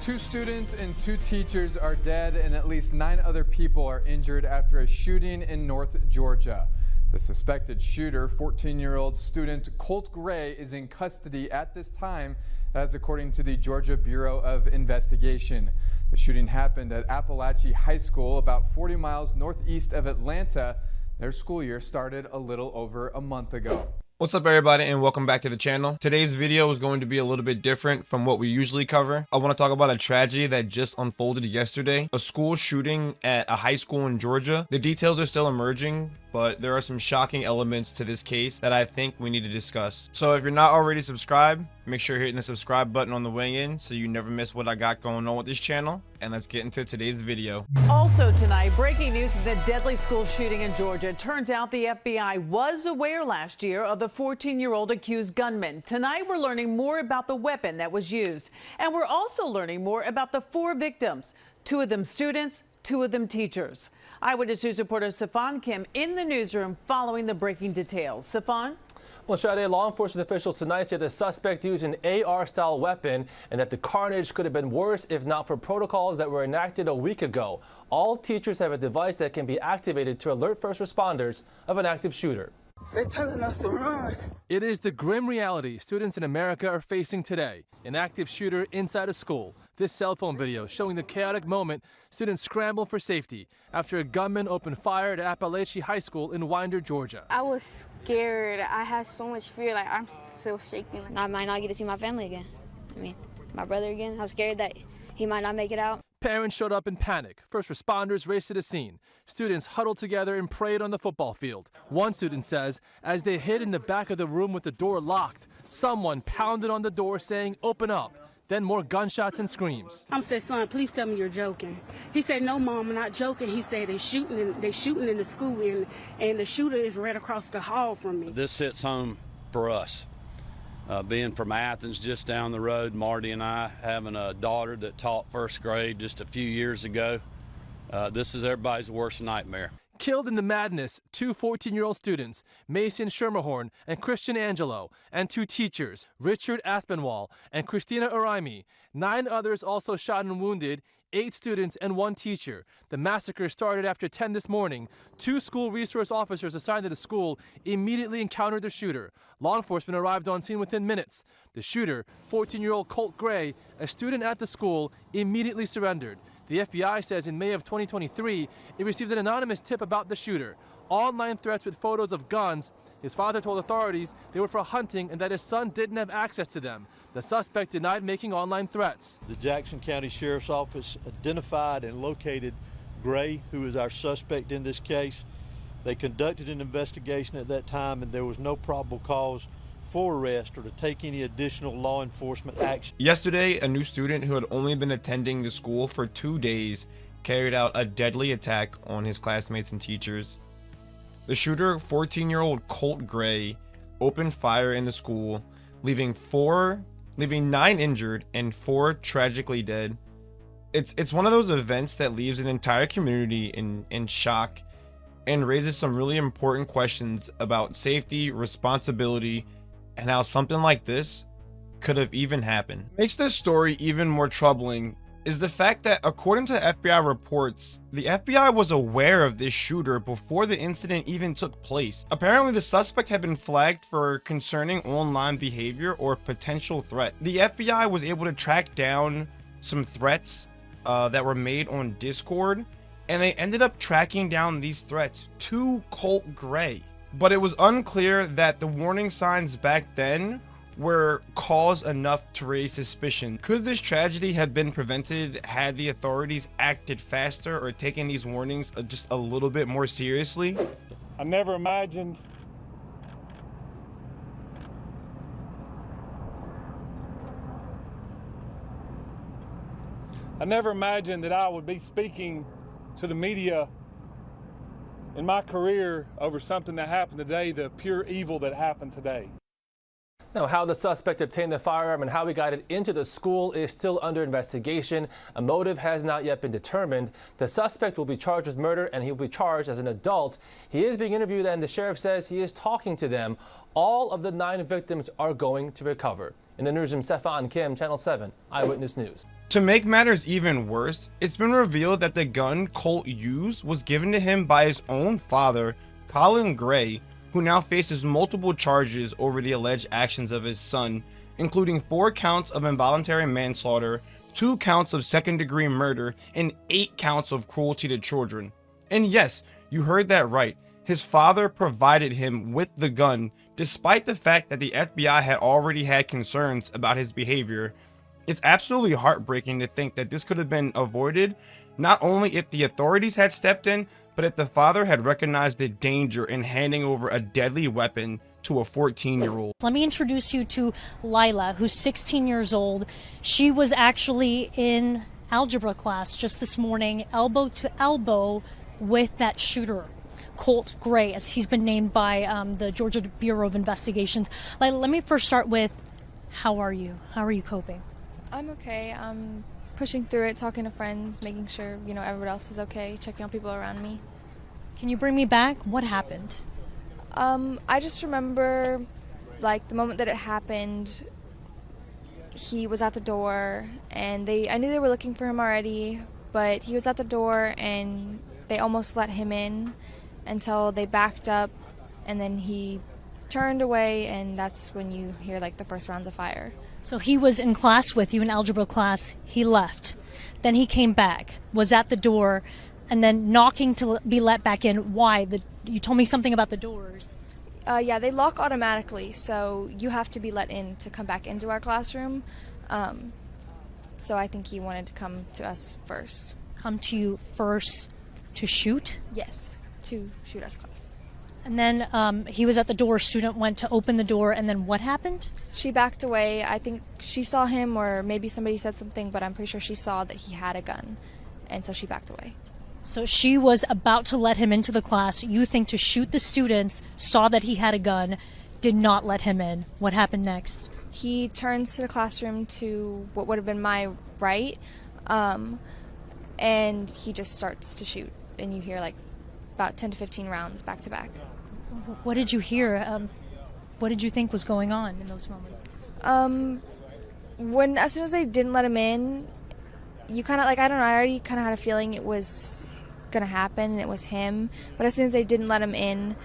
2 students and 2 teachers are dead and at least 9 other people are injured after a shooting in North Georgia. The suspected shooter, 14-year-old student Colt Gray, is in custody at this time, as according to the Georgia Bureau of Investigation. The shooting happened at Appalachia High School, about 40 miles northeast of Atlanta. Their school year started a little over a month ago. What's up, everybody, and welcome back to the channel. Today's video is going to be a little bit different from what we usually cover. I want to talk about a tragedy that just unfolded yesterday, a school shooting at a high school in Georgia. The details are still emerging, but there are some shocking elements to this case that I think we need to discuss. So if you're not already subscribed, make sure you're hitting the subscribe button on the way in so you never miss what I got going on with this channel. And let's get into today's video. Also tonight, breaking news of the deadly school shooting in Georgia. It turns out the FBI was aware last year of the 14-year-old accused gunman. Tonight, we're learning more about the weapon that was used. And we're also learning more about the 4 victims, 2 of them students, 2 of them teachers. Eyewitness News reporter Safan Kim in the newsroom following the breaking details. Safan? Well, Sade, law enforcement officials tonight said the suspect used an AR-style weapon and that the carnage could have been worse if not for protocols that were enacted a week ago. All teachers have a device that can be activated to alert first responders of an active shooter. They're telling us to run. It is the grim reality students in America are facing today. An active shooter inside a school. This cell phone video showing the chaotic moment students scramble for safety after a gunman opened fire at Appalachia High School in Winder, Georgia. I was scared. I had so much fear. Like, I'm still shaking. I might not get to see my family again. I mean, my brother again. I was scared that he might not make it out. Parents showed up in panic. First responders raced to the scene. Students huddled together and prayed on the football field. One student says, as they hid in the back of the room with the door locked, someone pounded on the door saying, "Open up." Then more gunshots and screams. I said, "Son, please tell me you're joking." He said, "No, Mom, I'm not joking." He said, they're shooting in the school, and the shooter is right across the hall from me. This hits home for us. Being from Athens, just down the road, Marty and I, having a daughter that taught first grade just a few years ago, this is everybody's worst nightmare. Killed in the madness, 2 14-year-old students, Mason Schermerhorn and Christian Angelo, and 2 teachers, Richard Aspinwall and Christina Araimi. 9 others also shot and wounded, 8 students and 1 teacher. The massacre started after 10 this morning. 2 school resource officers assigned to the school immediately encountered the shooter. Law enforcement arrived on scene within minutes. The shooter, 14-year-old Colt Gray, a student at the school, immediately surrendered. The FBI says in May of 2023, it received an anonymous tip about the shooter. Online threats with photos of guns. His father told authorities they were for hunting and that his son didn't have access to them. The suspect denied making online threats. The Jackson County Sheriff's Office identified and located Gray, who is our suspect in this case. They conducted an investigation at that time, and there was no probable cause for arrest or to take any additional law enforcement action. Yesterday, a new student who had only been attending the school for 2 days carried out a deadly attack on his classmates and teachers. The shooter, 14-year-old Colt Gray, opened fire in the school, leaving 9 injured and 4 tragically dead. It's one of those events that leaves an entire community in shock and raises some really important questions about safety, responsibility, and how something like this could have even happened. Makes this story even more troubling is the fact that, according to FBI reports, the FBI was aware of this shooter before the incident even took place. Apparently, the suspect had been flagged for concerning online behavior or potential threat. The FBI was able to track down some threats that were made on Discord, and they ended up tracking down these threats to Colt Gray. But it was unclear that the warning signs back then were cause enough to raise suspicion. Could this tragedy have been prevented had the authorities acted faster or taken these warnings just a little bit more seriously? I never imagined that I would be speaking to the media in my career over something that happened today, the pure evil that happened today. Now, how the suspect obtained the firearm and how he got it into the school is still under investigation. A motive has not yet been determined. The suspect will be charged with murder and he will be charged as an adult. He is being interviewed and the sheriff says he is talking to them. All of the 9 victims are going to recover. In the newsroom, Stefan Kim, Channel 7 Eyewitness News. To make matters even worse, it's been revealed that the gun Colt used was given to him by his own father, Colt Gray, who now faces multiple charges over the alleged actions of his son, including 4 counts of involuntary manslaughter, 2 counts of second-degree murder, and 8 counts of cruelty to children. And yes, you heard that right. His father provided him with the gun, despite the fact that the FBI had already had concerns about his behavior. It's absolutely heartbreaking to think that this could have been avoided, not only if the authorities had stepped in, but if the father had recognized the danger in handing over a deadly weapon to a 14-year-old. Let me introduce you to Lila, who's 16 years old. She was actually in algebra class just this morning, elbow to elbow with that shooter, Colt Gray, as he's been named by the Georgia Bureau of Investigations. Lila, let me first start with, how are you? How are you coping? I'm okay. I'm pushing through it, talking to friends, making sure, everyone else is okay, checking on people around me. Can you bring me back? What happened? I just remember, the moment that it happened, he was at the door, and I knew they were looking for him already, but he was at the door, and they almost let him in until they backed up, and then he turned away, and that's when you hear, the first rounds of fire. So he was in class with you, in algebra class, he left. Then he came back, was at the door, and then knocking to be let back in. Why? You told me something about the doors. Yeah, they lock automatically, so you have to be let in to come back into our classroom. So I think he wanted to come to us first. Come to you first to shoot? Yes, to shoot us class. And then he was at the door, student went to open the door, and then what happened? She backed away. I think she saw him, or maybe somebody said something, but I'm pretty sure she saw that he had a gun, and so she backed away. So she was about to let him into the class, you think, to shoot the students, saw that he had a gun, did not let him in. What happened next? He turns to the classroom to what would have been my right, and he just starts to shoot, and you hear about 10 to 15 rounds back to back. What did you hear? What did you think was going on in those moments? As soon as they didn't let him in, you kind of I don't know, I already kind of had a feeling it was going to happen and it was him. But as soon as they didn't let him in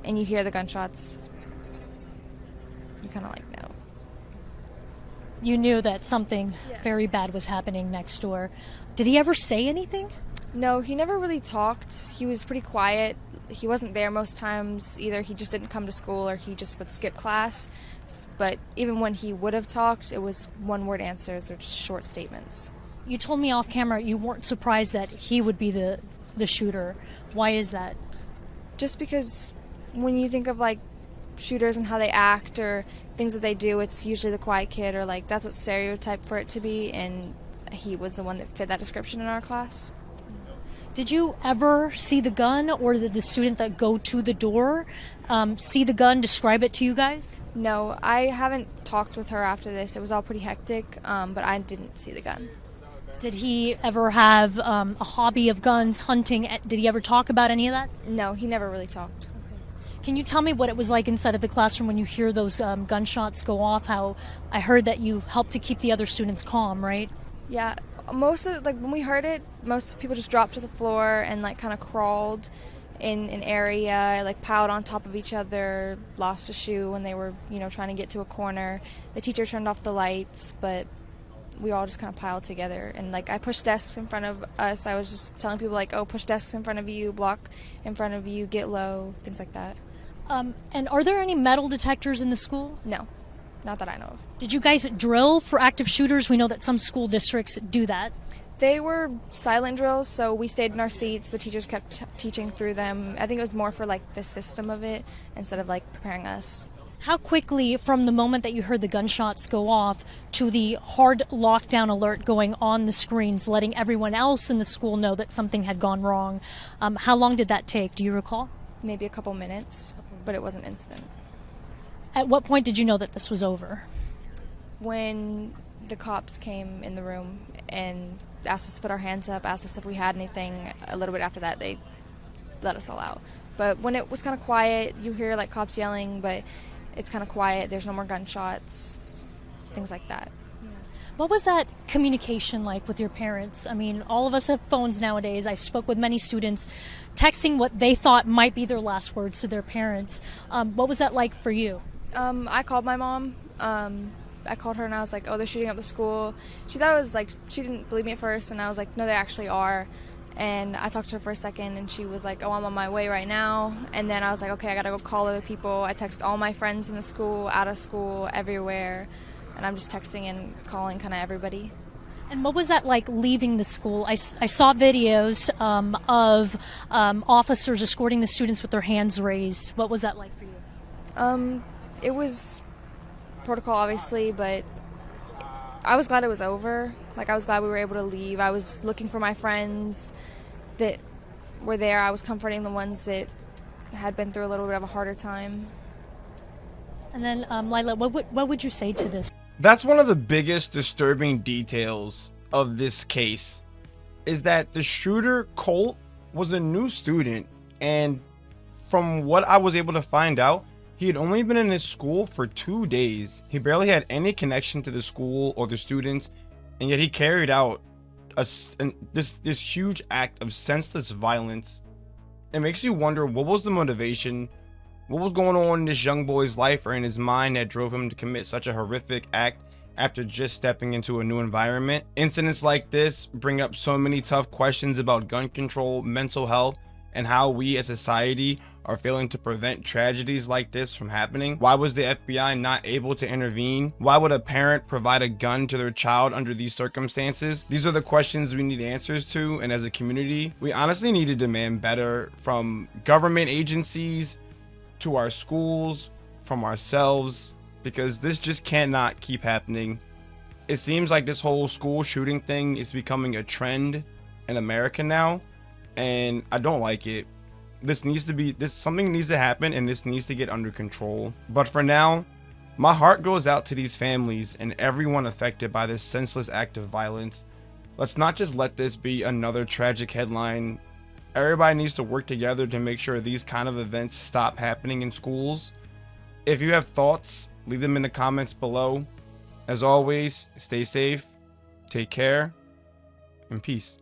and you hear the gunshots, you kind of no. You knew that something very bad was happening next door. Did he ever say anything? No, he never really talked. He was pretty quiet. He wasn't there most times. Either he just didn't come to school or he just would skip class. But even when he would have talked, it was one-word answers or just short statements. You told me off camera you weren't surprised that he would be the shooter. Why is that? Just because when you think of shooters and how they act or things that they do, it's usually the quiet kid or that's a stereotype for it to be, and he was the one that fit that description in our class. Did you ever see the gun, or did the student that go to the door see the gun, describe it to you guys? No, I haven't talked with her after this. It was all pretty hectic, but I didn't see the gun. Did he ever have a hobby of guns, hunting? Did he ever talk about any of that? No, he never really talked. Can you tell me what it was like inside of the classroom when you hear those gunshots go off? How I heard that you helped to keep the other students calm, right? Yeah. Most of when we heard it, most people just dropped to the floor and kind of crawled in an area, piled on top of each other, lost a shoe when they were trying to get to a corner. The teacher turned off the lights, but we all just kind of piled together. And I pushed desks in front of us. I was just telling people oh, push desks in front of you, block in front of you, get low, things like that. And are there any metal detectors in the school? No. Not that I know of. Did you guys drill for active shooters? We know that some school districts do that. They were silent drills, so we stayed in our seats. The teachers kept teaching through them. I think it was more for the system of it instead of preparing us. How quickly, from the moment that you heard the gunshots go off to the hard lockdown alert going on the screens, letting everyone else in the school know that something had gone wrong, how long did that take? Do you recall? Maybe a couple minutes, but it wasn't instant. At what point did you know that this was over? When the cops came in the room and asked us to put our hands up, asked us if we had anything, a little bit after that they let us all out. But when it was kind of quiet, you hear like cops yelling, but it's kind of quiet, there's no more gunshots, things like that. What was that communication like with your parents? I mean, all of us have phones nowadays. I spoke with many students texting what they thought might be their last words to their parents. What was that like for you? I called my mom. I called her and I was like, oh, they're shooting up the school. She thought it was like, she didn't believe me at first, and I was like, no, they actually are. And I talked to her for a second and she was like, oh, I'm on my way right now. And then I was like, okay, I gotta go call other people. I text all my friends in the school, out of school, everywhere. And I'm just texting and calling kind of everybody. And what was that like leaving the school? I saw videos of officers escorting the students with their hands raised. What was that like for you? It was protocol, obviously, but I was glad it was over. Like, I was glad we were able to leave. I was looking for my friends that were there. I was comforting the ones that had been through a little bit of a harder time. And then, Lila, what would you say to this? That's one of the biggest disturbing details of this case, is that the shooter, Colt, was a new student, and from what I was able to find out, he had only been in his school for 2 days. He barely had any connection to the school or the students, and yet he carried out this huge act of senseless violence. It makes you wonder, what was the motivation? What was going on in this young boy's life or in his mind that drove him to commit such a horrific act after just stepping into a new environment? Incidents like this bring up so many tough questions about gun control, mental health, and how we as a society are failing to prevent tragedies like this from happening. Why was the FBI not able to intervene? Why would a parent provide a gun to their child under these circumstances? These are the questions we need answers to, and as a community, we honestly need to demand better from government agencies, to our schools, from ourselves, because this just cannot keep happening. It seems like this whole school shooting thing is becoming a trend in America now, and I don't like it. Something needs to happen, and this needs to get under control. But for now, my heart goes out to these families and everyone affected by this senseless act of violence. Let's not just let this be another tragic headline. Everybody needs to work together to make sure these kind of events stop happening in schools. If you have thoughts, leave them in the comments below. As always, stay safe, take care, and peace.